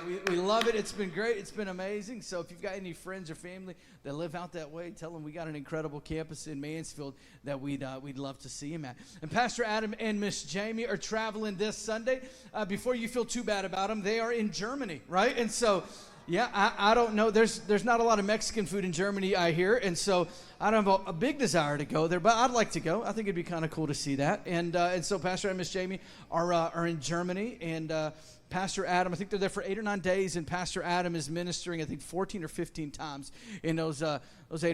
We love it. It's been great. It's been amazing. So if you've got any friends or family that live out that way, tell them we got an incredible campus in Mansfield that we'd love to see them at. And Pastor Adam and Miss Jamie are traveling this Sunday. Before you feel too bad about them, they are in Germany, right? And so, yeah, I don't know. There's not a lot of Mexican food in Germany, I hear, and so I don't have a big desire to go there, but I'd like to go. I think it'd be kind of cool to see that. And so Pastor Adam and Miss Jamie are in Germany, and Pastor Adam, I think they're there for 8 or 9 days, and Pastor Adam is ministering, I think, 14 or 15 times in those 8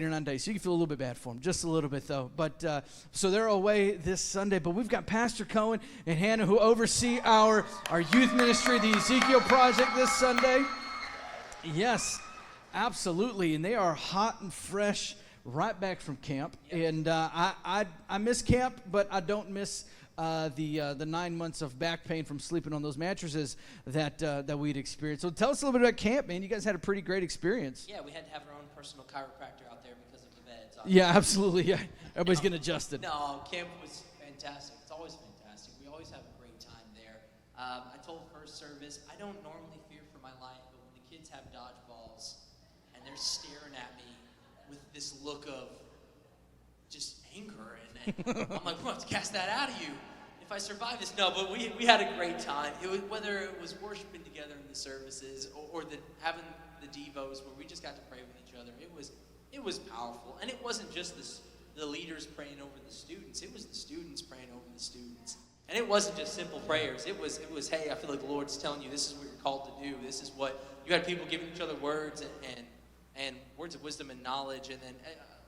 or 9 days. So you can feel a little bit bad for them, just a little bit, though. But so they're away this Sunday. But we've got Pastor Cohen and Hannah who oversee our youth ministry, the Ezekiel Project, this Sunday. Yes, absolutely. And they are hot and fresh right back from camp. And I miss camp, but I don't miss the 9 months of back pain from sleeping on those mattresses that we'd experienced. So tell us a little bit about camp, man. You guys had a pretty great experience. Yeah, we had to have our own personal chiropractor out there because of the beds. Yeah, absolutely. Yeah, everybody's getting adjusted. No, camp was fantastic. It's always fantastic. We always have a great time there. I told first service, I don't normally fear for my life, but when the kids have dodgeballs and they're staring at me with this look of just anger, and I'm like, we have to cast that out of you if I survive this. No, but we had a great time. It was, whether it was worshiping together in the services or having the devos where we just got to pray with each other. It was powerful, and it wasn't just the leaders praying over the students. It was the students praying over the students, and it wasn't just simple prayers. It was hey, I feel like the Lord's telling you this is what you're called to do. This is what you had people giving each other words and words of wisdom and knowledge, and then.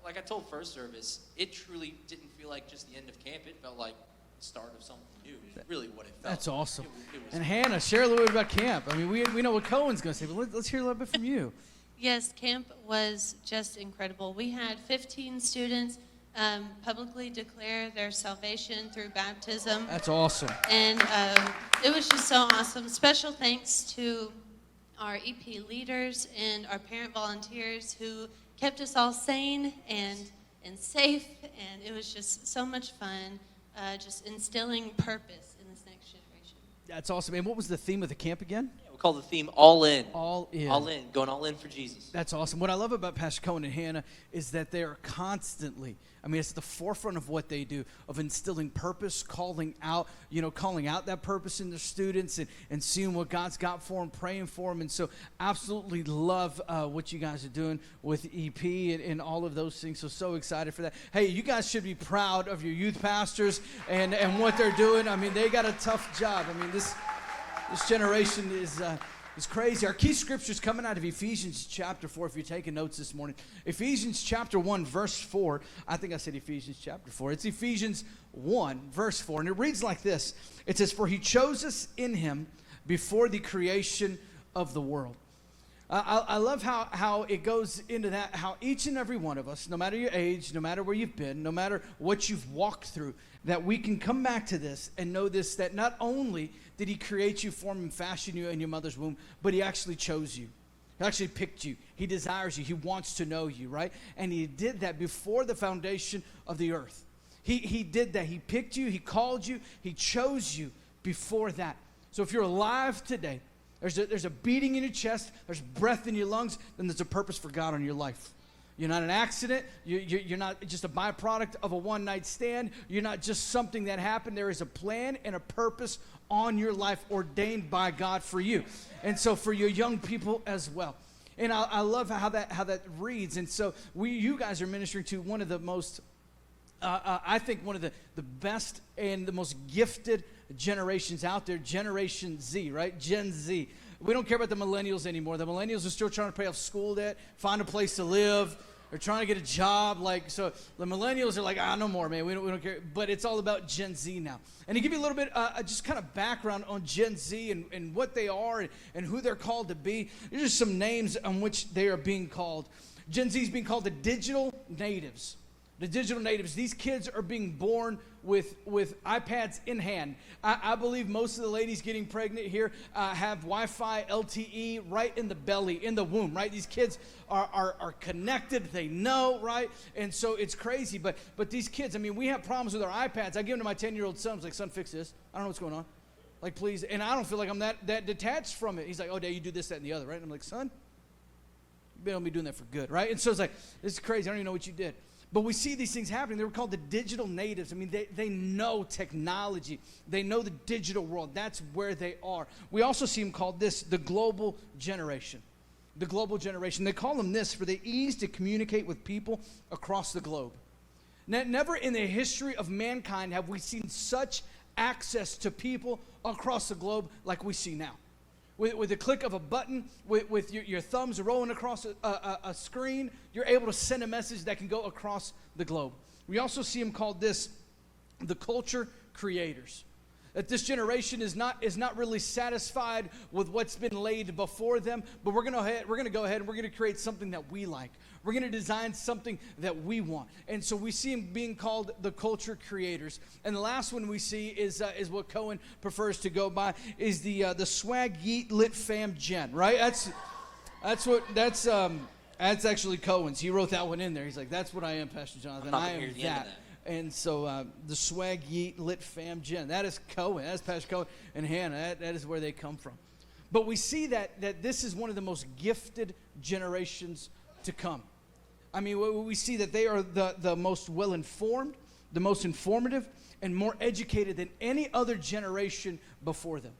Like I told first service, it truly didn't feel like just the end of camp. It felt like the start of something new. It's really what it felt. That's awesome. It was and Hannah, share a little bit about camp. I mean, we know what Cohen's going to say, but let's hear a little bit from you. Yes, camp was just incredible. We had 15 students publicly declare their salvation through baptism. That's awesome. And it was just so awesome. Special thanks to our EP leaders and our parent volunteers who kept us all sane and safe, and it was just so much fun, just instilling purpose in this next generation. That's awesome. And what was the theme of the camp again? we call the theme All In. All In. All in, going all in for Jesus. That's awesome. What I love about Pastor Cohen and Hannah is that they are constantly, I mean, it's the forefront of what they do, of instilling purpose, calling out that purpose in their students and seeing what God's got for them, praying for them. And so absolutely love what you guys are doing with EP and all of those things. So excited for that. Hey, you guys should be proud of your youth pastors and what they're doing. I mean, they got a tough job. I mean, this generation is crazy. Our key scripture's coming out of Ephesians chapter 4, if you're taking notes this morning. Ephesians chapter 1, verse 4. I think I said Ephesians chapter 4. It's Ephesians 1, verse 4. And it reads like this. It says, "For he chose us in him before the creation of the world." I love how it goes into that, how each and every one of us, no matter your age, no matter where you've been, no matter what you've walked through, that we can come back to this and know this, that not only did he create you, form and fashion you in your mother's womb, but he actually chose you. He actually picked you. He desires you. He wants to know you, right? And he did that before the foundation of the earth. He did that. He picked you. He called you. He chose you before that. So if you're alive today, there's a beating in your chest, there's breath in your lungs, then there's a purpose for God on your life. You're not an accident. You're not just a byproduct of a one-night stand. You're not just something that happened. There is a plan and a purpose on your life ordained by God for you. And so for your young people as well. And I love how that reads. And so you guys are ministering to one of the most, I think one of the best and the most gifted generations out there, Generation Z, right? Gen Z. We don't care about the millennials anymore. The millennials are still trying to pay off school debt, find a place to live. They're trying to get a job. So the millennials are like, no more, man. We don't care. But it's all about Gen Z now. And to give you a little bit, just kind of background on Gen Z and what they are and who they're called to be. These are some names on which they are being called. Gen Z is being called the digital natives. The digital natives. These kids are being born with iPads in hand. I believe most of the ladies getting pregnant here have Wi-Fi, LTE right in the belly, in the womb, right? These kids are connected. They know, right? And so it's crazy. But these kids, I mean, we have problems with our iPads. I give them to my 10-year-old son. I was like, son, fix this. I don't know what's going on. Like, please. And I don't feel like I'm that detached from it. He's like, oh, Dad, you do this, that, and the other, right? And I'm like, son, you've been able to be doing that for good, right? And so it's like, this is crazy. I don't even know what you did. But we see these things happening. They were called the digital natives. I mean, they know technology. They know the digital world. That's where they are. We also see them called this, the global generation. The global generation. They call them this for the ease to communicate with people across the globe. Never in the history of mankind have we seen such access to people across the globe like we see now. With the click of a button, with your thumbs rolling across a screen, you're able to send a message that can go across the globe. We also see them called this, the culture creators. That this generation is not really satisfied with what's been laid before them, but we're going to go ahead and we're going to create something that we like. We're going to design something that we want. And so we see them being called the culture creators. And the last one we see is what Cohen prefers to go by, is the swag yeet lit fam gen, right? That's actually Cohen's. He wrote that one in there. He's like, that's what I am, Pastor Jonathan. I am that. And so the swag yeet lit fam gen, that is Cohen. That's Pastor Cohen and Hannah. That is where they come from. But we see that this is one of the most gifted generations to come. I mean, we see that they are the most well-informed, the most informative, and more educated than any other generation before them.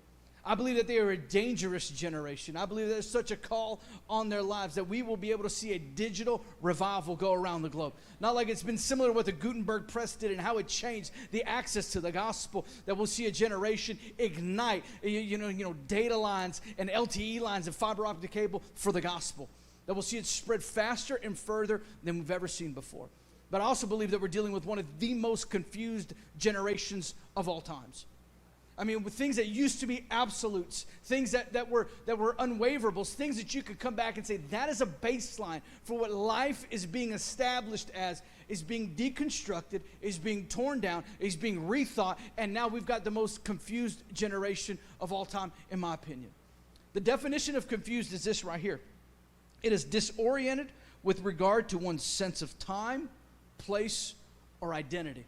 I believe that they are a dangerous generation. I believe there's such a call on their lives that we will be able to see a digital revival go around the globe. Not like it's been similar to what the Gutenberg press did and how it changed the access to the gospel, that we'll see a generation ignite, data lines and LTE lines and fiber optic cable for the gospel. That we'll see it spread faster and further than we've ever seen before. But I also believe that we're dealing with one of the most confused generations of all times. I mean, with things that used to be absolutes, things that were unwaverables, things that you could come back and say, that is a baseline for what life is being established as, is being deconstructed, is being torn down, is being rethought, and now we've got the most confused generation of all time, in my opinion. The definition of confused is this right here. It is disoriented with regard to one's sense of time, place, or identity.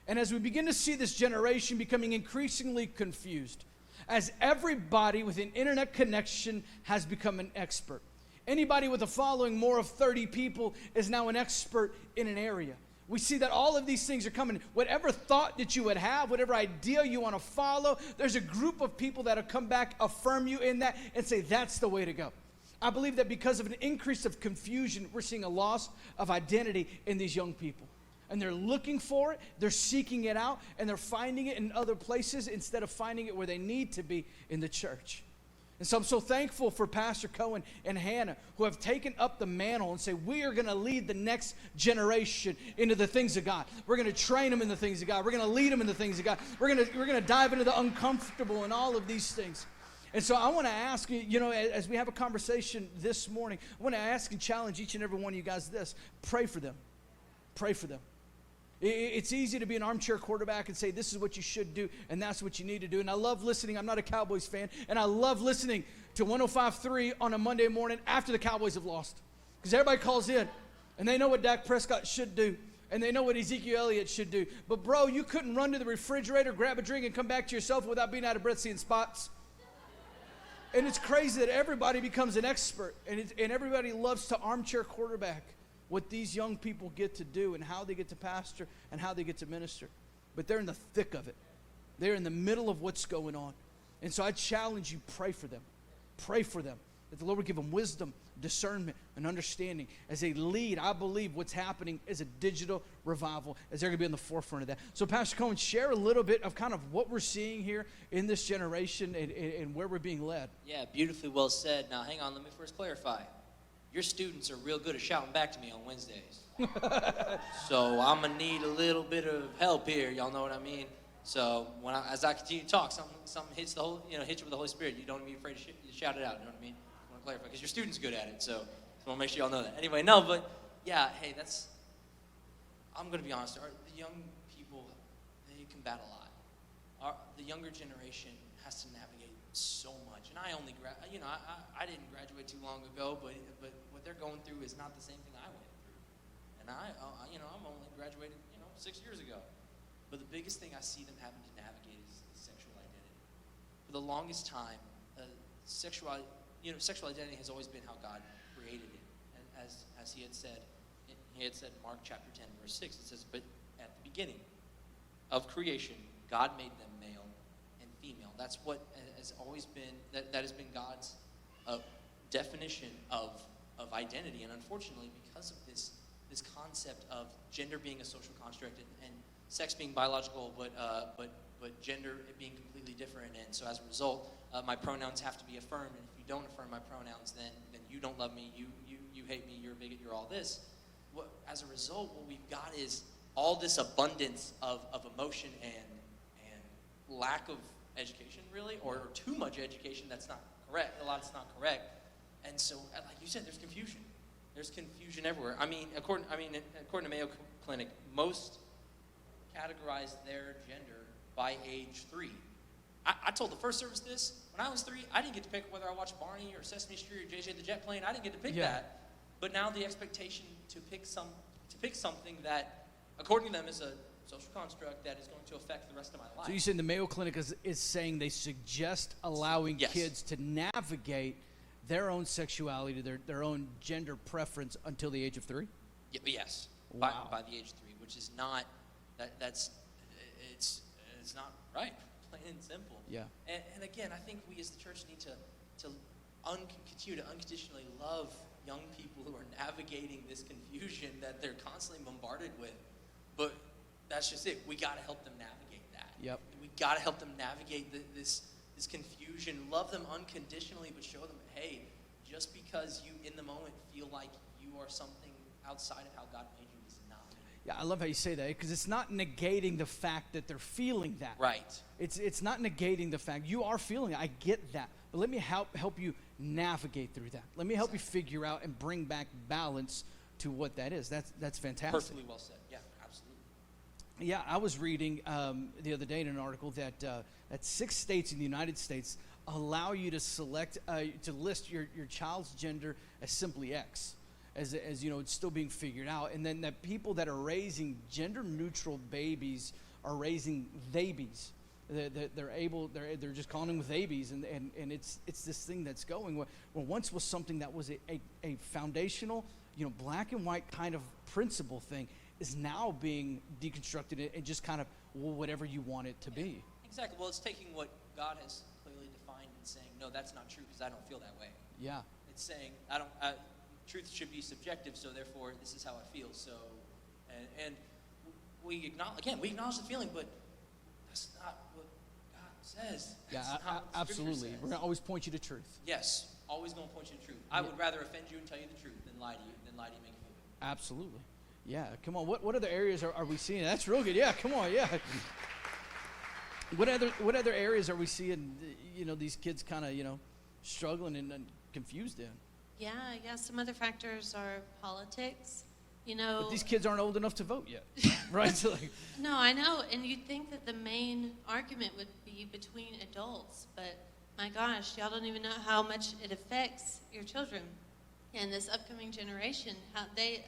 And as we begin to see this generation becoming increasingly confused, as everybody with an internet connection has become an expert. Anybody with a following more of 30 people is now an expert in an area. We see that all of these things are coming. Whatever thought that you would have, whatever idea you want to follow, there's a group of people that have come back, affirm you in that, and say that's the way to go. I believe that because of an increase of confusion, we're seeing a loss of identity in these young people. And they're looking for it, they're seeking it out, and they're finding it in other places instead of finding it where they need to be in the church. And so I'm so thankful for Pastor Cohen and Hannah, who have taken up the mantle and say, we are going to lead the next generation into the things of God. We're going to train them in the things of God. We're going to lead them in the things of God. We're going to dive into the uncomfortable and all of these things. And so I want to ask you, as we have a conversation this morning, I want to ask and challenge each and every one of you guys this. Pray for them. Pray for them. It's easy to be an armchair quarterback and say, this is what you should do, and that's what you need to do. And I love listening. I'm not a Cowboys fan, and I love listening to 105.3 on a Monday morning after the Cowboys have lost. Because everybody calls in, and they know what Dak Prescott should do, and they know what Ezekiel Elliott should do. But, bro, you couldn't run to the refrigerator, grab a drink, and come back to yourself without being out of breath seeing spots. And it's crazy that everybody becomes an expert, and everybody loves to armchair quarterback what these young people get to do and how they get to pastor and how they get to minister. But they're in the thick of it. They're in the middle of what's going on. And so I challenge you, pray for them. Pray for them. That the Lord will give them wisdom, discernment, and understanding. As they lead, I believe what's happening is a digital revival, as they're going to be on the forefront of that. So Pastor Cohen, share a little bit of kind of what we're seeing here in this generation and where we're being led. Yeah, beautifully well said. Now, hang on, let me first clarify. Your students are real good at shouting back to me on Wednesdays. So I'm going to need a little bit of help here. Y'all know what I mean? So as I continue to talk, something hits hits you with the Holy Spirit. You don't be afraid to shout it out. You know what I mean? I want to clarify because your student's good at it. So I want to make sure y'all know that. Anyway, no, but yeah, hey, I'm going to be honest. The young people, they combat a lot. The younger generation has to navigate so much. And I only, I didn't graduate too long ago, but what they're going through is not the same thing I went through. And I'm only graduated, 6 years ago. But the biggest thing I see them having to navigate is sexual identity. for the longest time, sexual identity has always been how God created it. And as he had said in Mark chapter 10, verse 6, it says, but at the beginning of creation, God made them male and female. That's what has always been, that has been God's definition of identity. And unfortunately, because of this concept of gender being a social construct and sex being biological, but gender being completely different, and so as a result, my pronouns have to be affirmed, and if you don't affirm my pronouns, then you don't love me, you hate me, you're a bigot, you're all this. As a result, what we've got is all this abundance of emotion and lack of education, really, or too much education that's not correct. A lot that's not correct, and so, like you said, there's confusion. There's confusion everywhere. According to Mayo Clinic, most categorize their gender by age 3. I told the first service this. When I was 3, I didn't get to pick whether I watched Barney or Sesame Street or JJ the Jet Plane. I didn't get to pick that. But now the expectation to pick something that, according to them, is a social construct that is going to affect the rest of my life. So you said the Mayo Clinic is saying they suggest allowing kids to navigate their own sexuality, their own gender preference until the age of 3? Yes. Wow. By the age 3, which is not it's not right, plain and simple. Yeah. And again, I think we as the church need to continue to unconditionally love young people who are navigating this confusion that they're constantly bombarded with. But that's just it. We got to help them navigate that. Yep. We got to help them navigate this confusion. Love them unconditionally, but show them, hey, just because you in the moment feel like you are something outside of how God made you is not. Yeah, I love how you say that, because it's not negating the fact that they're feeling that. Right. It's not negating the fact you are feeling it. I get that, but let me help you navigate through that. Let me help you figure out and bring back balance to what that is. That's fantastic. Perfectly well said. Yeah, absolutely. Yeah, I was reading the other day in an article that 6 states in the United States allow you to select to list your child's gender as simply X. As you know, it's still being figured out, and then that people that are raising gender-neutral babies are raising babies. They're just calling them babies, and it's this thing that's going. Well, once was something that was a foundational, black and white kind of principle thing, is now being deconstructed and just kind of whatever you want it to be. Exactly. Well, it's taking what God has clearly defined and saying, no, that's not true because I don't feel that way. Yeah. It's saying truth should be subjective, so therefore this is how I feel. So, and we acknowledge the feeling, but that's not what God says. Yeah, That's not what the absolutely. Scripture says. We're gonna always point you to truth. Yes, always going to point you to truth. I would rather offend you and tell you the truth than lie to you, make you feel good. Absolutely. Yeah. Come on. What other areas are we seeing? That's real good. Yeah. Come on. Yeah. What other areas are we seeing? These kids kind of struggling and confused in. Yeah. Some other factors are politics. But these kids aren't old enough to vote yet, right? So No, I know, and you'd think that the main argument would be between adults, but my gosh, y'all don't even know how much it affects your children and this upcoming generation. How they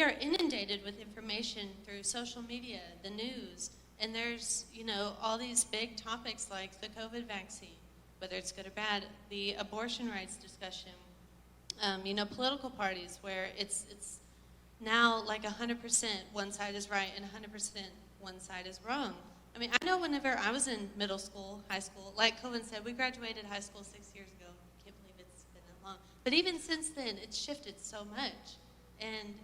are inundated with information through social media, the news, and there's, all these big topics like the COVID vaccine, whether it's good or bad, the abortion rights discussion, political parties where it's now like 100% one side is right and 100% one side is wrong. I know whenever I was in middle school, high school, like Cohen said, we graduated high school 6 years ago. Can't believe it's been that long. But even since then, it's shifted so much. And,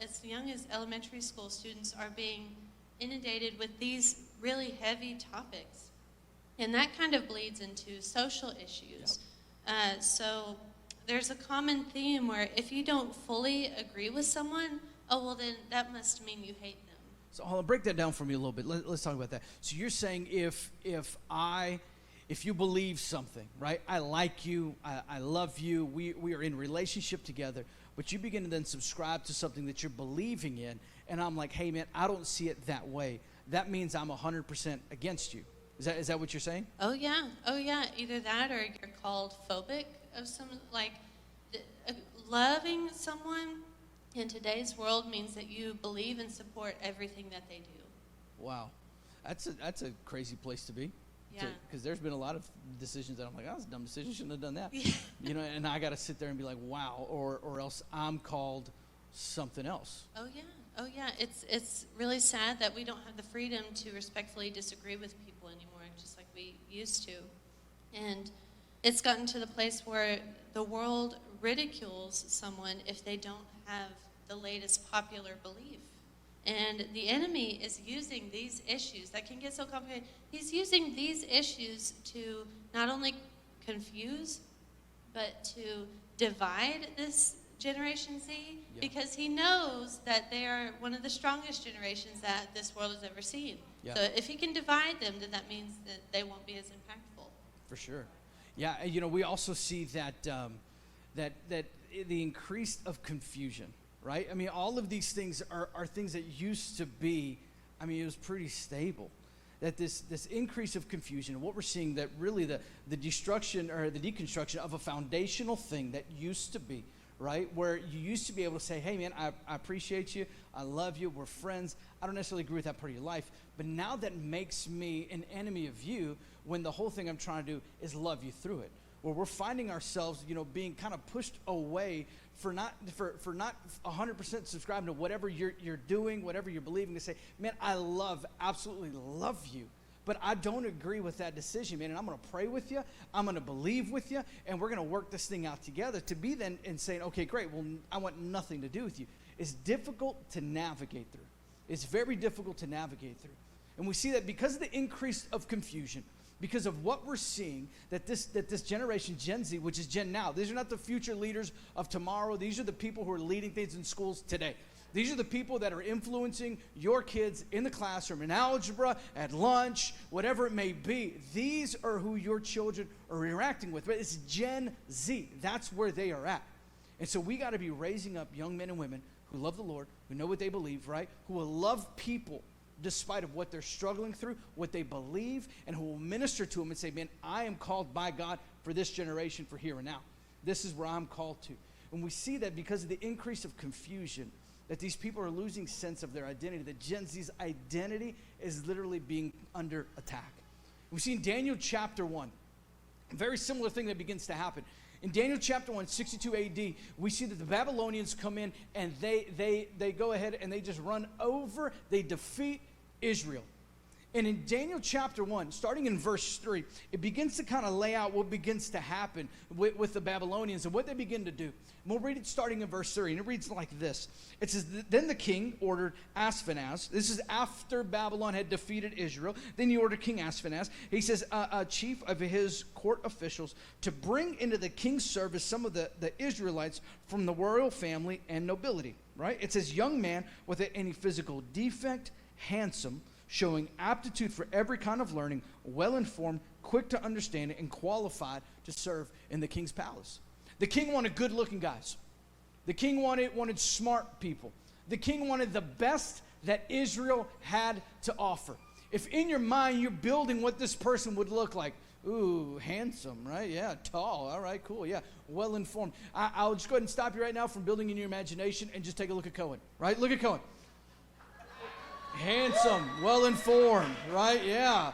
as young as elementary school students are being inundated with these really heavy topics. And that kind of bleeds into social issues. Yep. So there's a common theme where if you don't fully agree with someone, then that must mean you hate them. So hold on, break that down for me a little bit. Let's talk about that. So you're saying if you believe something, right? I like you, I love you, we are in relationship together, but you begin to then subscribe to something that you're believing in, and I'm like, hey man, I don't see it that way. That means I'm 100% against you. Is that what you're saying? Oh yeah. Either that or you're called phobic of some, loving someone in today's world means that you believe and support everything that they do. Wow. That's a crazy place to be. Yeah. Because there's been a lot of decisions that I'm like, that was a dumb decision, shouldn't have done that. Yeah. You know, and I got to sit there and be like, wow, or else I'm called something else. Oh yeah. Oh yeah. It's really sad that we don't have the freedom to respectfully disagree with people anymore, just like we used to. And it's gotten to the place where the world ridicules someone if they don't have the latest popular belief. And the enemy is using these issues that can get so complicated. He's using these issues to not only confuse, but to divide this Generation Z, because he knows that they are one of the strongest generations that this world has ever seen. Yeah. So if he can divide them, then that means that they won't be as impactful. For sure. Yeah, and, you know, we also see that that the increase of confusion, right? I mean, all of these things are things that used to be, I mean, it was pretty stable. That this increase of confusion, what we're seeing, that really the destruction or the deconstruction of a foundational thing that used to be, right? Where you used to be able to say, hey man, I appreciate you, I love you, we're friends. I don't necessarily agree with that part of your life, but now that makes me an enemy of you when the whole thing I'm trying to do is love you through it. Where we're finding ourselves, you know, being kind of pushed away for not 100% subscribing to whatever you're doing, whatever you're believing, to say, man, I absolutely love you. But I don't agree with that decision, man, and I'm going to pray with you, I'm going to believe with you, and we're going to work this thing out together. To be then and saying, okay, great, well, I want nothing to do with you, is difficult to navigate through. It's very difficult to navigate through. And we see that because of the increase of confusion, because of what we're seeing, that this generation, Gen Z, which is Gen Now, these are not the future leaders of tomorrow. These are the people who are leading things in schools today. These are the people that are influencing your kids in the classroom, in algebra, at lunch, whatever it may be. These are who your children are interacting with. But it's Gen Z. That's where they are at. And so we got to be raising up young men and women who love the Lord, who know what they believe, right? Who will love people despite of what they're struggling through, what they believe, and who will minister to them and say, man, I am called by God for this generation, for here and now. This is where I'm called to. And we see that because of the increase of confusion, that these people are losing sense of their identity, that Gen Z's identity is literally being under attack. We see in Daniel chapter 1, a very similar thing that begins to happen. In Daniel chapter 1, 62 AD, we see that the Babylonians come in and they go ahead and they just run over, they defeat Israel. And in Daniel chapter 1, starting in verse 3, it begins to kind of lay out what begins to happen with the Babylonians and what they begin to do. And we'll read it starting in verse 3, and it reads like this. It says, then the king ordered Ashpenaz. This is after Babylon had defeated Israel. Then he ordered King Ashpenaz. He says, a chief of his court officials, to bring into the king's service some of the Israelites from the royal family and nobility. Right? It says, young man without any physical defect, handsome, showing aptitude for every kind of learning, well-informed, quick to understand it, and qualified to serve in the king's palace. The king wanted good-looking guys. The king wanted smart people. The king wanted the best that Israel had to offer. If in your mind you're building what this person would look like, ooh, handsome, right? Yeah, tall. All right, cool. Yeah, well-informed. I'll just go ahead and stop you right now from building in your imagination and just take a look at Cohen, right? Look at Cohen. Handsome, well-informed, right? Yeah.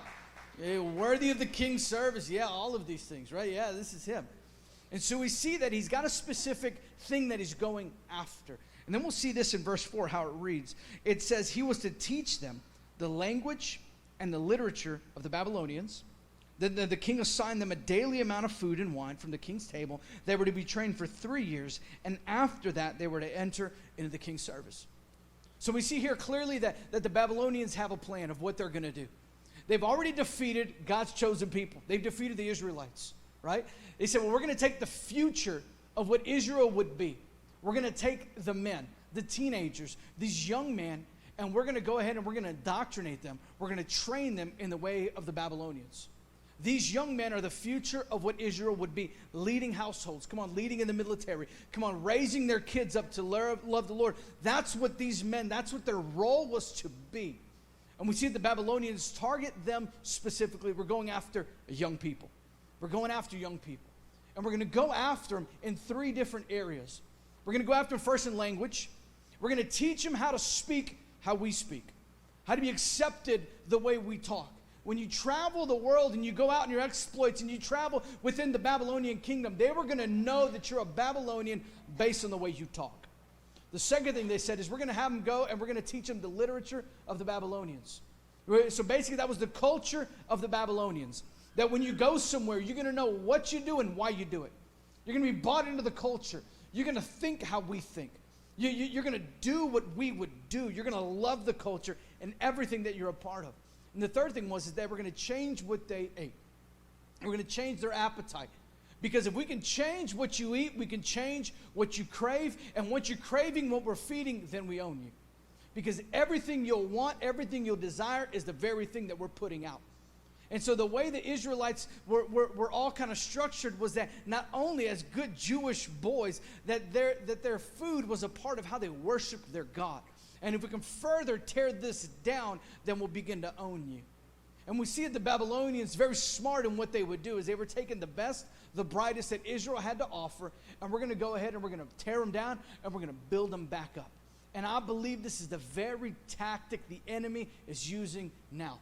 Worthy of the king's service. Yeah, all of these things, right? Yeah, this is him. And so we see that he's got a specific thing that he's going after. And then we'll see this in verse 4, how it reads. It says he was to teach them the language and the literature of the Babylonians. Then the king assigned them a daily amount of food and wine from the king's table. They were to be trained for 3 years, and after that they were to enter into the king's service. So we see here clearly that the Babylonians have a plan of what they're going to do. They've already defeated God's chosen people. They've defeated the Israelites, right? They said, well, we're going to take the future of what Israel would be. We're going to take the men, the teenagers, these young men, and we're going to go ahead and we're going to indoctrinate them. We're going to train them in the way of the Babylonians. These young men are the future of what Israel would be, leading households. Come on, leading in the military. Come on, raising their kids up to love the Lord. That's what these men, that's what their role was to be. And we see the Babylonians target them specifically. We're going after young people. We're going after young people. And we're going to go after them in 3 different areas. We're going to go after them first in language. We're going to teach them how to speak how we speak, how to be accepted the way we talk. When you travel the world and you go out in your exploits and you travel within the Babylonian kingdom, they were going to know that you're a Babylonian based on the way you talk. The second thing they said is we're going to have them go and we're going to teach them the literature of the Babylonians. So basically that was the culture of the Babylonians. That when you go somewhere, you're going to know what you do and why you do it. You're going to be bought into the culture. You're going to think how we think. You're going to do what we would do. You're going to love the culture and everything that you're a part of. And the third thing was that we're going to change what they ate. We're going to change their appetite. Because if we can change what you eat, we can change what you crave. And once you're craving what we're feeding, then we own you. Because everything you'll want, everything you'll desire is the very thing that we're putting out. And so the way the Israelites were all kind of structured was that not only as good Jewish boys, that their food was a part of how they worshiped their God. And if we can further tear this down, then we'll begin to own you. And we see the Babylonians very smart in what they would do is they were taking the best, the brightest that Israel had to offer, and we're going to go ahead and we're going to tear them down and we're going to build them back up. And I believe this is the very tactic the enemy is using now.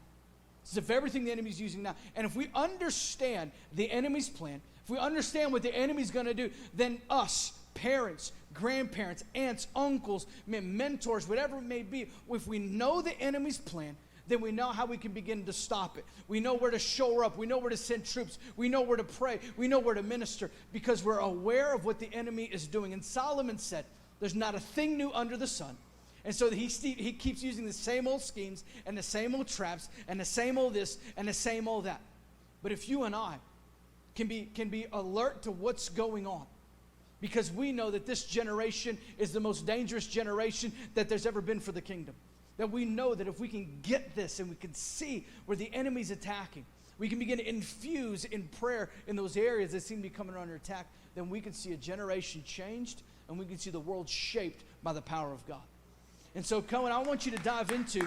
This is the very thing the enemy is using now. And if we understand the enemy's plan, if we understand what the enemy's going to do, then us, parents, grandparents, aunts, uncles, mentors, whatever it may be, if we know the enemy's plan, then we know how we can begin to stop it. We know where to shore up. We know where to send troops. We know where to pray. We know where to minister because we're aware of what the enemy is doing. And Solomon said, there's not a thing new under the sun. And so he keeps using the same old schemes and the same old traps and the same old this and the same old that. But if you and I can be alert to what's going on, because we know that this generation is the most dangerous generation that there's ever been for the kingdom. That we know that if we can get this and we can see where the enemy's attacking, we can begin to infuse in prayer in those areas that seem to be coming under attack, then we can see a generation changed and we can see the world shaped by the power of God. And so, Cohen, I want you to dive into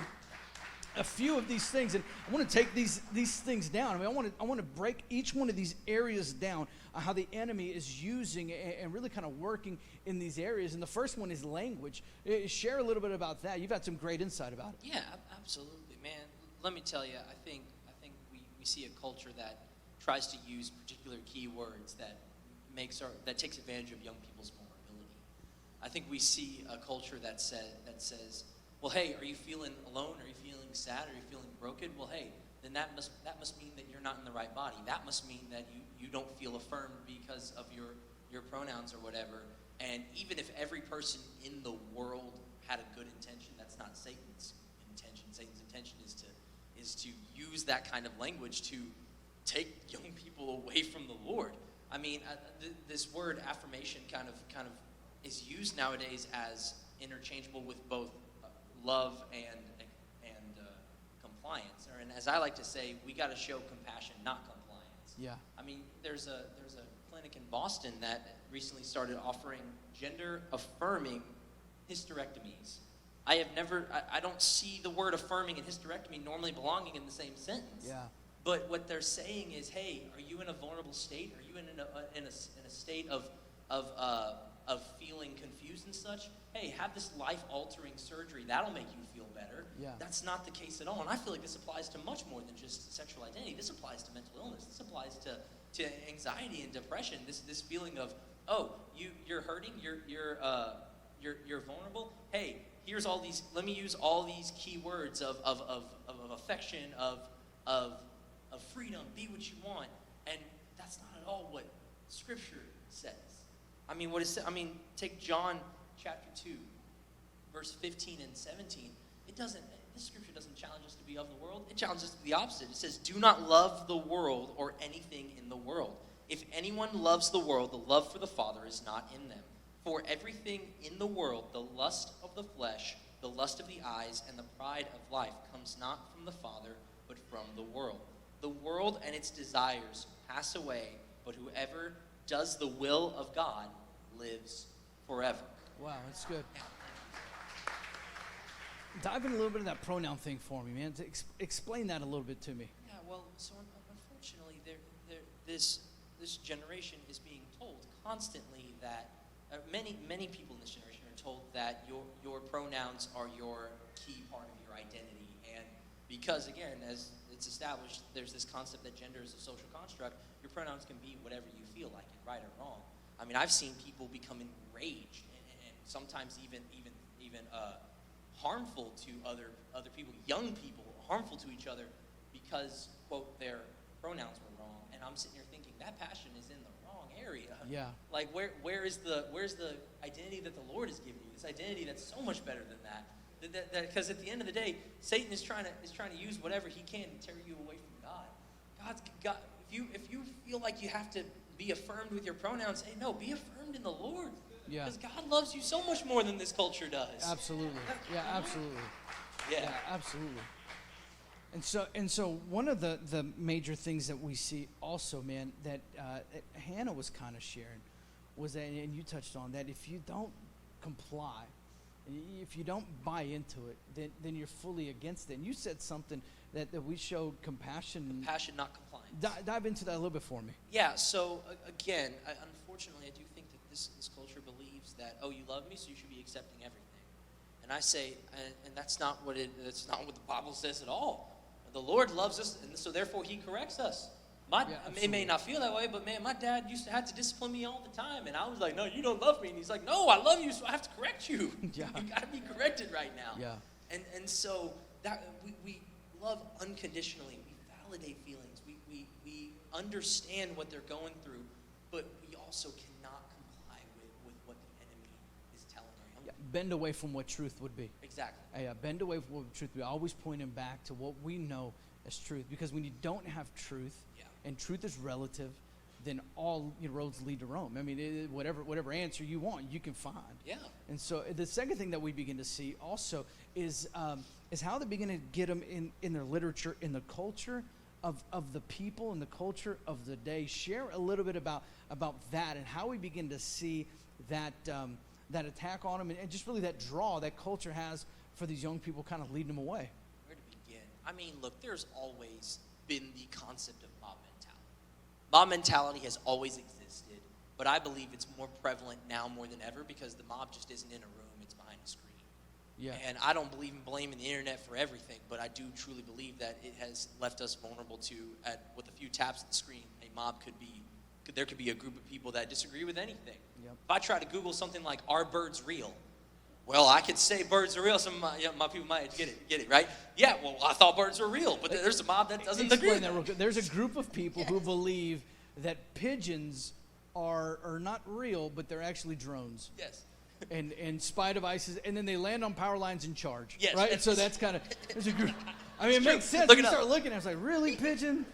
a few of these things, and I want to take these things down. I mean, I want to break each one of these areas down, how the enemy is using and really kind of working in these areas. And the first one is language. Share a little bit about that. You've had some great insight about it. Yeah, absolutely, man. Let me tell you, I think we see a culture that tries to use particular keywords that takes advantage of young people's vulnerability. I think we see a culture that says, well, hey, are you feeling alone? Are you feeling sad? Are you feeling broken? Well, hey, then that must mean that you're not in the right body. That must mean that you don't feel affirmed because of your pronouns or whatever. And even if every person in the world had a good intention, that's not Satan's intention. Satan's intention is to use that kind of language to take young people away from the Lord. I mean, this word affirmation kind of is used nowadays as interchangeable with both love and compliance. And as I like to say, we got to show compassion, not compliance. Yeah. I mean, there's a clinic in Boston that recently started offering gender-affirming hysterectomies. I don't see the word affirming and hysterectomy normally belonging in the same sentence. Yeah. But what they're saying is, hey, are you in a vulnerable state? Are you in a state of feeling confused and such? Hey, have this life-altering surgery. That'll make you feel better. Yeah. That's not the case at all. And I feel like this applies to much more than just sexual identity. This applies to mental illness. This applies to anxiety and depression. This feeling of, oh, you're hurting. You're vulnerable. Hey, here's all these. Let me use all these key words of affection, of freedom. Be what you want. And that's not at all what Scripture says. I mean, take John chapter 2, verse 15 and 17. This scripture doesn't challenge us to be of the world. It challenges us to be the opposite. It says, do not love the world or anything in the world. If anyone loves the world, the love for the Father is not in them. For everything in the world, the lust of the flesh, the lust of the eyes, and the pride of life comes not from the Father, but from the world. The world and its desires pass away, but whoever does the will of God lives forever. Wow, that's good. Dive in a little bit of that pronoun thing for me, man. Explain that a little bit to me. Yeah, well, so unfortunately, this generation is being told constantly that many people in this generation are told that your pronouns are your key part of your identity, and Because again, as it's established, there's this concept that gender is a social construct. Your pronouns can be whatever you feel like it, right or wrong. I mean, I've seen people become enraged and sometimes even harmful to other people, young people, harmful to each other because, quote, their pronouns were wrong. And I'm sitting here thinking that passion is in the wrong area. Yeah. Like where's the identity that the Lord has given you? This identity that's so much better than that. Because at the end of the day, Satan is trying to use whatever he can to tear you away from God. God. If you feel like you have to be affirmed with your pronouns, hey, no, be affirmed in the Lord. Yeah. Because God loves you so much more than this culture does. Absolutely. Yeah, absolutely. Yeah, absolutely. And so one of the major things that we see also, man, that Hannah was kind of sharing was that, and you touched on that, if you don't comply, if you don't buy into it, then you're fully against it. And you said something that we showed compassion. Compassion, not compliance. Dive into that a little bit for me. Yeah, so again, unfortunately, I do think that this culture believes that, oh, you love me, so you should be accepting everything. And I say, and that's not what the Bible says at all. The Lord loves us, and so therefore He corrects us. It may not feel that way, but man, my dad used to have to discipline me all the time, and I was like, no, you don't love me. And he's like, no, I love you, so I have to correct you. Yeah. You got to be corrected right now. Yeah. And so that we love unconditionally. We validate feelings. We understand what they're going through, but we also cannot comply with what the enemy is telling them. Yeah. Bend away from what truth would be. Exactly. Bend away from what truth would be. Always point him back to what we know as truth, because when you don't have truth, and truth is relative, then all roads lead to Rome. I mean, whatever answer you want, you can find. Yeah. And so the second thing that we begin to see also is how they begin to get them in their literature, in the culture of the people and the culture of the day. Share a little bit about that and how we begin to see that attack on them and just really that draw that culture has for these young people, kind of leading them away. Where to begin? I mean, look, there's always been the concept of mob mentality. Mob mentality has always existed, but I believe it's more prevalent now more than ever because the mob just isn't in a room, it's behind a screen. Yeah. And I don't believe in blaming the internet for everything, but I do truly believe that it has left us vulnerable to, with a few taps of the screen, there could be a group of people that disagree with anything. Yep. If I try to Google something like, are birds real? Well, I could say birds are real. Some of my people might get it, right? Yeah, well, I thought birds were real, but there's a mob that doesn't agree. That real quick. There's a group of people who believe that pigeons are not real, but they're actually drones. Yes. And spy devices, and then they land on power lines and charge. Yes. Right? And so that's kind of, there's a group. I mean, it makes sense. Look You it up. start looking, I was like, really, pigeon?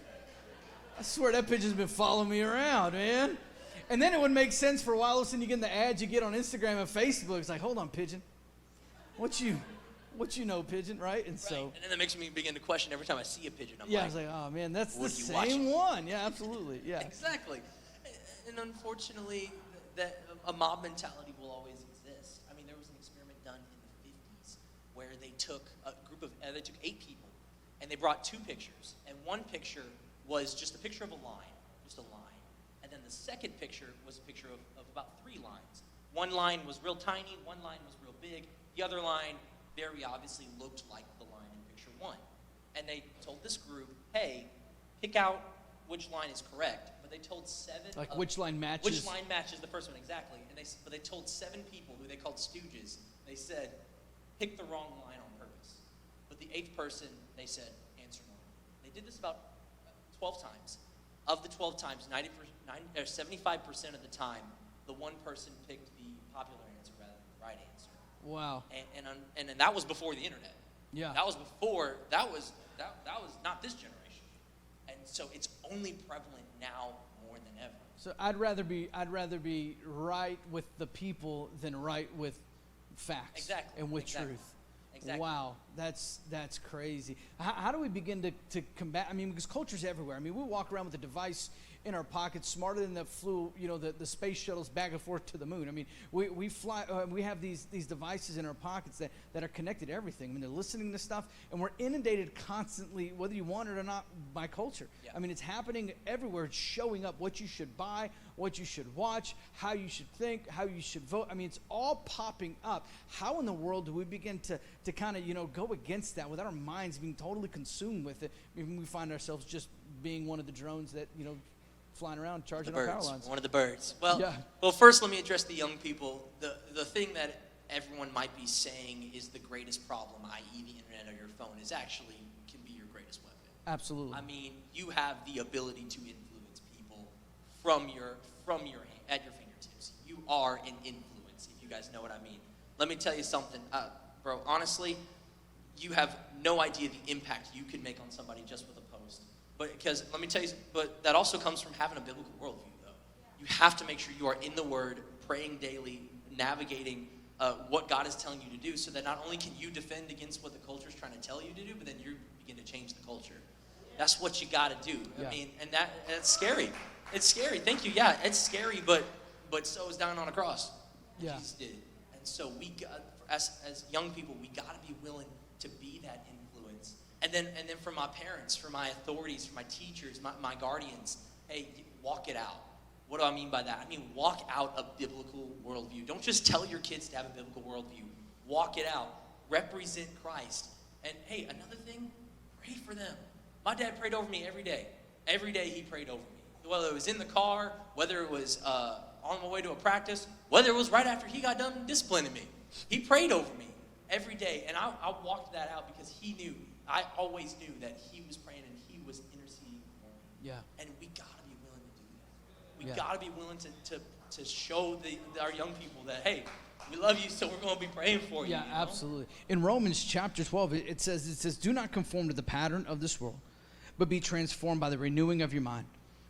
I swear that pigeon's been following me around, man. And then it would make sense for a while. All of a sudden you get in the ads you get on Instagram and Facebook. It's like, hold on, pigeon. What you know, pigeon, right? And so. And then that makes me begin to question every time I see a pigeon. I'm I was like, oh man, that's the what are you watching? same one. Yeah, absolutely. Yeah. Exactly. And unfortunately, that a mob mentality will always exist. I mean, there was an experiment done in the 50s where they took they took 8 people, and they brought 2 pictures. And one picture was just a picture of a line, just a line. And then the second picture was a picture of about 3 lines. One line was real tiny, one line was real big. The other line very obviously looked like the line in picture 1. And they told this group, hey, pick out which line is correct. But they told 7. Like which line matches? Which line matches the first one, exactly. But they told 7 people who they called stooges. They said, pick the wrong line on purpose. But the 8th person, they said, answer normal. They did this about 12 times. Of the 12 times, 75% of the time, the one person picked the popular answer rather than the right answer. Wow. And that was before the internet. Yeah. That was before. That was not this generation. And so it's only prevalent now more than ever. So I'd rather be right with the people than right with facts. Exactly. And with Exactly. truth. Exactly. Wow, that's crazy. How do we begin to combat? I mean, because culture's everywhere. I mean, we walk around with a device in our pockets, smarter than that flew, the space shuttles back and forth to the moon. I mean, we fly. We have these devices in our pockets that are connected to everything. I mean, they're listening to stuff, and we're inundated constantly, whether you want it or not, by culture. Yeah. I mean, it's happening everywhere. It's showing up what you should buy, what you should watch, how you should think, how you should vote. I mean, it's all popping up. How in the world do we begin to kind of, go against that without our minds being totally consumed with it? I mean, we find ourselves just being one of the drones that, flying around charging our power lines. One of the birds. Well, Yeah. well, first let me address the young people. The thing that everyone might be saying is the greatest problem, i.e. the internet or your phone, is actually can be your greatest weapon. Absolutely. I mean, you have the ability to influence people from your at your fingertips. You are an influence, if you guys know what I mean. Let me tell you something, bro. Honestly, you have no idea the impact you could make on somebody just with a post. But that also comes from having a biblical worldview, though. You have to make sure you are in the Word, praying daily, navigating what God is telling you to do, so that not only can you defend against what the culture is trying to tell you to do, but then you begin to change the culture. That's what you got to do. Yeah. I mean, and that's scary. It's scary. Thank you. Yeah, it's scary, but so is dying on a cross. Yeah. Jesus did. And so we got, as young people, we got to be willing to be that influence. And then for my parents, for my authorities, for my teachers, my guardians, hey, walk it out. What do I mean by that? I mean, walk out a biblical worldview. Don't just tell your kids to have a biblical worldview. Walk it out. Represent Christ. And hey, another thing, pray for them. My dad prayed over me every day. Every day he prayed over me. Whether it was in the car, whether it was on my way to a practice, whether it was right after he got done disciplining me. He prayed over me every day. And I walked that out because he knew. I always knew that he was praying and he was interceding for me. Yeah. And we got to be willing to do that. We Yeah. got to be willing to show our young people that, hey, we love you, so we're going to be praying for you. Yeah, you know? absolutely. In Romans chapter 12, it says, do not conform to the pattern of this world, but be transformed by the renewing of your mind.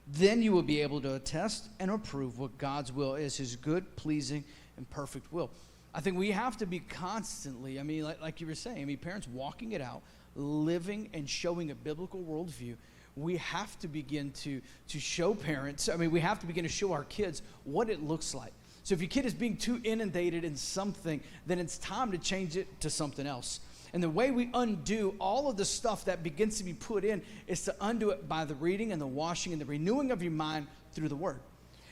Then you will be able to attest and approve what God's will is, his good, pleasing, and perfect will. I think we have to be constantly, I mean, like you were saying, I mean, parents walking it out, living and showing a biblical worldview. We have to begin to show parents, I mean, we have to begin to show our kids what it looks like. So if your kid is being too inundated in something, then it's time to change it to something else. And the way we undo all of the stuff that begins to be put in is to undo it by the reading and the washing and the renewing of your mind through the Word.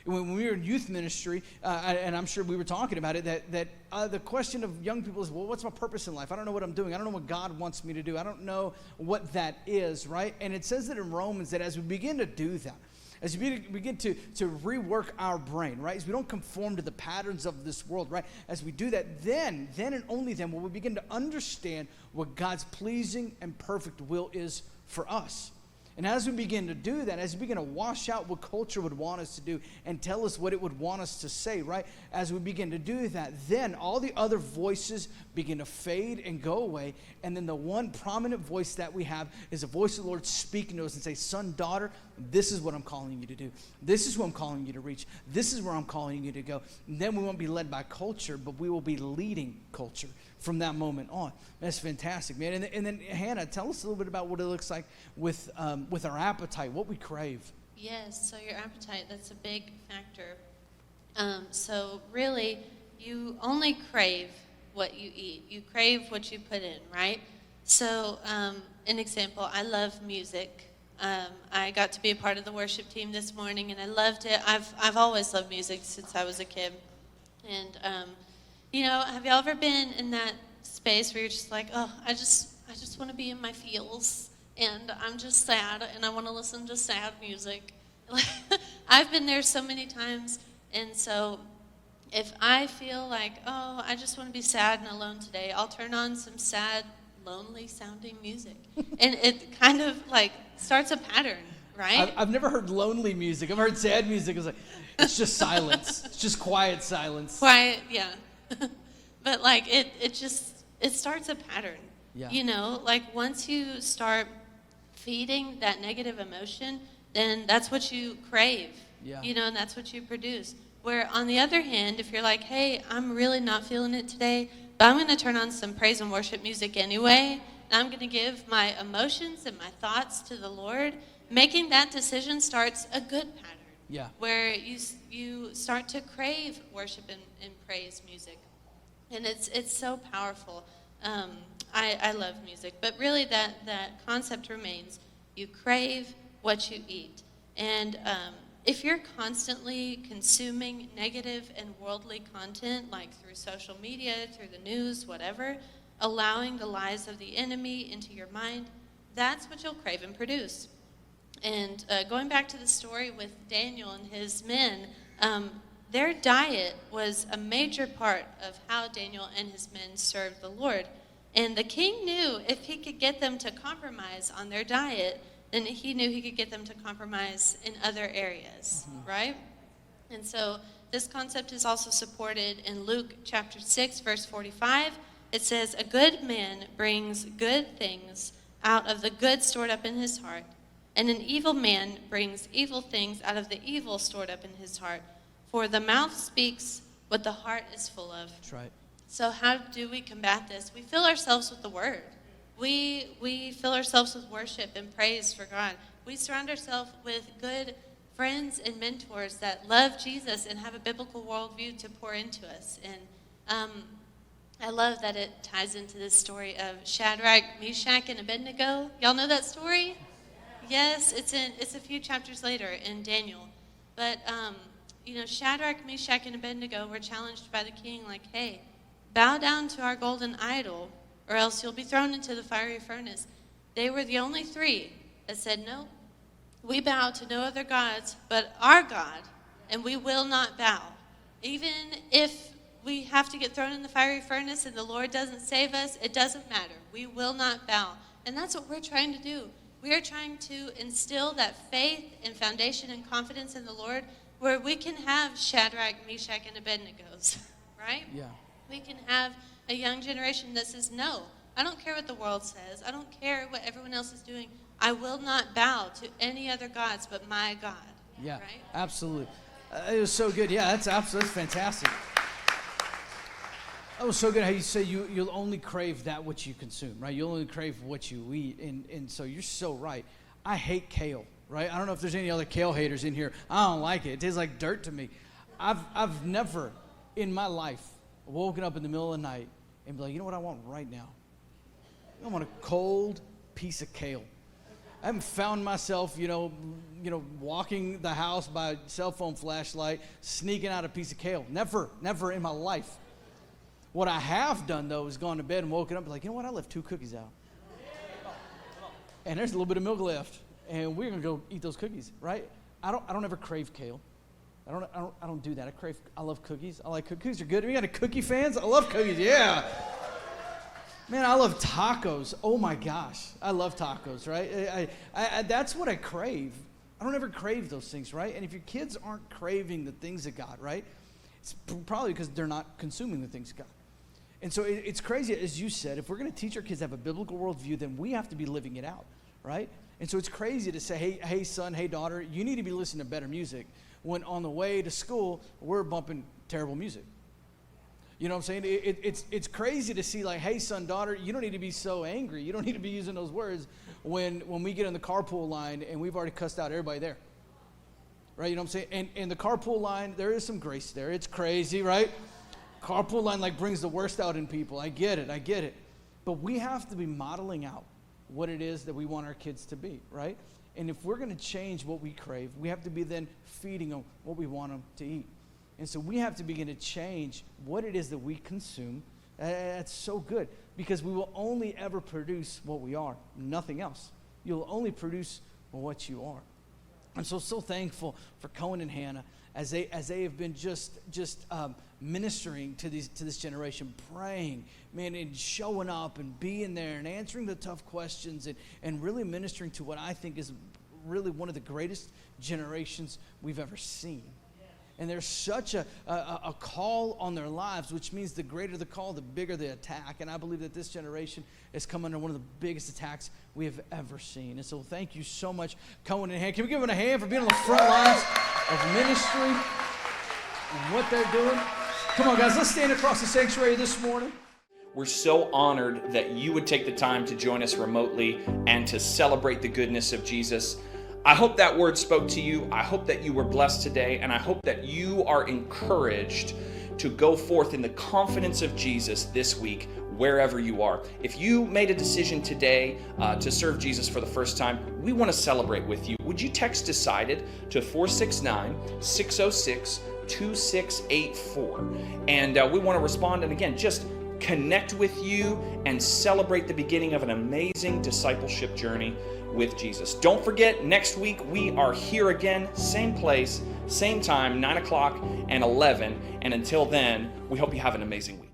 When we were in youth ministry, and I'm sure we were talking about it, that the question of young people is, well, what's my purpose in life? I don't know what I'm doing. I don't know what God wants me to do. I don't know what that is, right? And it says that in Romans that as we begin to do that, as we begin to rework our brain, right? As we don't conform to the patterns of this world, right? As we do that, then and only then will we begin to understand what God's pleasing and perfect will is for us. And as we begin to do that, as we begin to wash out what culture would want us to do and tell us what it would want us to say, right? As we begin to do that, then all the other voices begin to fade and go away. And then the one prominent voice that we have is the voice of the Lord speaking to us and say, son, daughter, this is what I'm calling you to do. This is who I'm calling you to reach. This is where I'm calling you to go. And then we won't be led by culture, but we will be leading culture from that moment on. That's fantastic, man. And then Hannah, tell us a little bit about what it looks like with our appetite, what we crave. Yes, so your appetite, that's a big factor. So really, you only crave what you eat. You crave what you put in, right? So an example, I love music. I got to be a part of the worship team this morning, and I loved it. I've always loved music since I was a kid. And, have y'all ever been in that space where you're just like, oh, I just want to be in my feels, and I'm just sad, and I want to listen to sad music. I've been there so many times, and so if I feel like, oh, I just want to be sad and alone today, I'll turn on some sad, lonely-sounding music, and it kind of like starts a pattern, right? I've never heard lonely music. I've heard sad music. It's just silence. It's just quiet silence. Quiet, yeah. But like it starts a pattern. Yeah. Like once you start feeding that negative emotion, then that's what you crave. Yeah. And that's what you produce. Where on the other hand, if you're like, hey, I'm really not feeling it today, but I'm going to turn on some praise and worship music anyway, and I'm going to give my emotions and my thoughts to the Lord, making that decision starts a good pattern. Yeah. Where you start to crave worship and praise music. And it's so powerful. I love music, but really that concept remains. You crave what you eat. And if you're constantly consuming negative and worldly content, like through social media, through the news, whatever, allowing the lies of the enemy into your mind, that's what you'll crave and produce. And going back to the story with Daniel and his men, their diet was a major part of how Daniel and his men served the Lord. And the king knew if he could get them to compromise on their diet, then he knew he could get them to compromise in other areas, right? And so this concept is also supported in Luke chapter 6, verse 45. It says, "A good man brings good things out of the good stored up in his heart, and an evil man brings evil things out of the evil stored up in his heart. For the mouth speaks what the heart is full of." That's right. So how do we combat this? We fill ourselves with the word. We fill ourselves with worship and praise for God. We surround ourselves with good friends and mentors that love Jesus and have a biblical worldview to pour into us. And I love that it ties into this story of Shadrach, Meshach, and Abednego. Y'all know that story? Yes, it's a few chapters later in Daniel. But Shadrach, Meshach, and Abednego were challenged by the king, like, hey, bow down to our golden idol, or else you'll be thrown into the fiery furnace. They were the only three that said, no, we bow to no other gods but our God, and we will not bow. Even if we have to get thrown in the fiery furnace and the Lord doesn't save us, it doesn't matter. We will not bow. And that's what we're trying to do. We are trying to instill that faith and foundation and confidence in the Lord where we can have Shadrach, Meshach, and Abednego's, right? Yeah. We can have a young generation that says, no, I don't care what the world says. I don't care what everyone else is doing. I will not bow to any other gods but my God. Yeah, right? absolutely. It was so good. Yeah, that's fantastic. That was so good how you say you'll only crave that which you consume, right? You'll only crave what you eat. And so you're so right. I hate kale, right? I don't know if there's any other kale haters in here. I don't like it. It tastes like dirt to me. I've never in my life woken up in the middle of the night and be like, you know what I want right now? I want a cold piece of kale. I haven't found myself, walking the house by a cell phone flashlight, sneaking out a piece of kale. Never in my life. What I have done, though, is gone to bed and woken up and be like, you know what? I left 2 cookies out. And there's a little bit of milk left. And we're going to go eat those cookies, right? I don't ever crave kale. I don't do that. I love cookies. I like cookies. Cookies are good. We got a cookie fans? I love cookies. Yeah. Man, I love tacos. Oh my gosh. I love tacos, right? I that's what I crave. I don't ever crave those things, right? And if your kids aren't craving the things of God, right? It's probably because they're not consuming the things of God. And so it's crazy, as you said, if we're going to teach our kids to have a biblical worldview, then we have to be living it out, right? And so it's crazy to say, hey son, hey daughter, you need to be listening to better music, when on the way to school, we're bumping terrible music. You know what I'm saying? It's crazy to see, like, hey son, daughter, you don't need to be so angry. You don't need to be using those words when we get in the carpool line and we've already cussed out everybody there. Right, you know what I'm saying? And the carpool line, there is some grace there. It's crazy, right? Carpool line like brings the worst out in people. I get it. But we have to be modeling out what it is that we want our kids to be, right? And if we're going to change what we crave, we have to be then feeding them what we want them to eat. And so we have to begin to change what it is that we consume. That's so good, because we will only ever produce what we are, nothing else. You'll only produce what you are. I'm so thankful for Cohen and Hannah as they have been just ministering to this generation, praying, man, and showing up and being there and answering the tough questions and really ministering to what I think is really one of the greatest generations we've ever seen. And there's such a call on their lives, which means the greater the call, the bigger the attack. And I believe that this generation is coming under one of the biggest attacks we have ever seen. And so thank you so much, Cohen and Hannah. Can we give them a hand for being on the front lines of ministry and what they're doing? Come on, guys, let's stand across the sanctuary this morning. We're so honored that you would take the time to join us remotely and to celebrate the goodness of Jesus. I hope that word spoke to you. I hope that you were blessed today, and I hope that you are encouraged to go forth in the confidence of Jesus this week, wherever you are. If you made a decision today to serve Jesus for the first time, we want to celebrate with you. Would you text DECIDED to 469-606-2684? And we want to respond, and again, just connect with you and celebrate the beginning of an amazing discipleship journey with Jesus. Don't forget, next week we are here again, same place, same time, 9 o'clock and 11. And until then, we hope you have an amazing week.